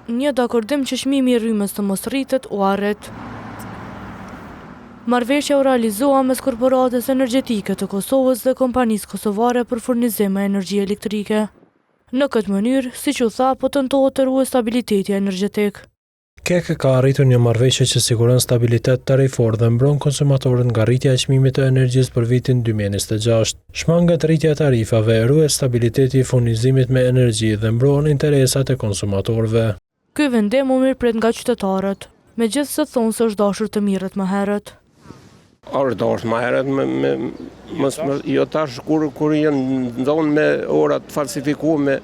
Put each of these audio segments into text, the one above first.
një dakordim që çmimi i rrymës të mos rritet u arrit. Marrëveshja u realizua mes Korporatës Energjetike të Kosovës dhe Kompanisë Kosovare për furnizim me energji elektrike. Në këtë mënyrë, siç u tha, po tentohet të ruhet stabiliteti energjetik. KEK ka arritur një marrëveshje që siguron stabilitet tarifor dhe mbron konsumatorët nga rritja e çmimit të energjisë për vitin 2026. Shmanget rritja e tarifave, ruhet stabiliteti i furnizimit me energji dhe mbrohen interesat e konsumatorëve. Ky vendim u mirëpret nga qytetarët, megjithse thonë se është dashur të mirret më herët. Është dashur më herët, jo tash kur janë ndonë me ora të falsifikuara.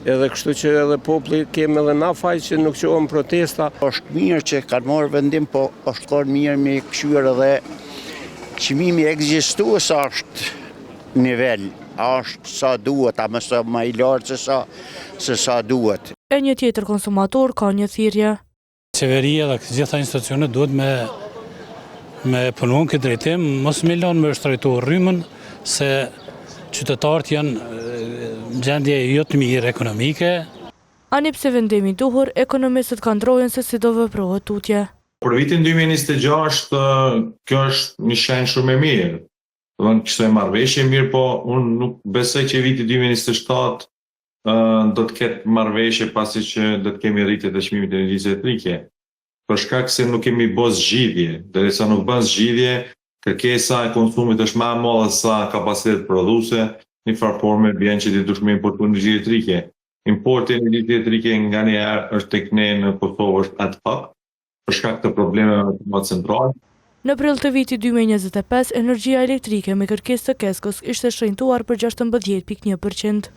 Edhe kështu që edhe populli kemi edhe na faj që nuk qohen protesta. Është mirë që kanë marrë vendim, po është kohë mirë me këshyer edhe çmimi ekzistues është nivel, është sa duhet, ama sa më i lartë se sa duhet. E një tjetër konsumator ka një thirrje. Qeveria dhe gjitha institucionet duhet me punuar këtë drejtim, mos me lënë me shtrejtuar rrymën se qytetarët janë gjendje jo të mirë ekonomike. Ani pse vendimi duhur, ekonomistët kanë ndrohen se si do veprohet tutje. Për vitin 2026, kjo është një shenjë shumë e mirë. Kështu e marrëveshje mirë, po unë nuk besoj që viti 2027 do të ketë marrëveshje pasi që do të kemi rritje të çmimit të energjisë elektrike. Për shkak se nuk kemi bërë zgjidhje, derisa nuk bën zgjidhje, kërkesa e konsumit është më e madhe sa kapaciteti prodhuese, në farë forme bën që ti dush me importuar energji elektrike. Importi i energjisë elektrike nganjëherë është tek ne në Kosovë është ad hoc, për shkak të problemeve më centrale. Në prill të vitit 2025, energjia elektrike me kërkesë të Keskës ishte shenjtuar për 16.1%.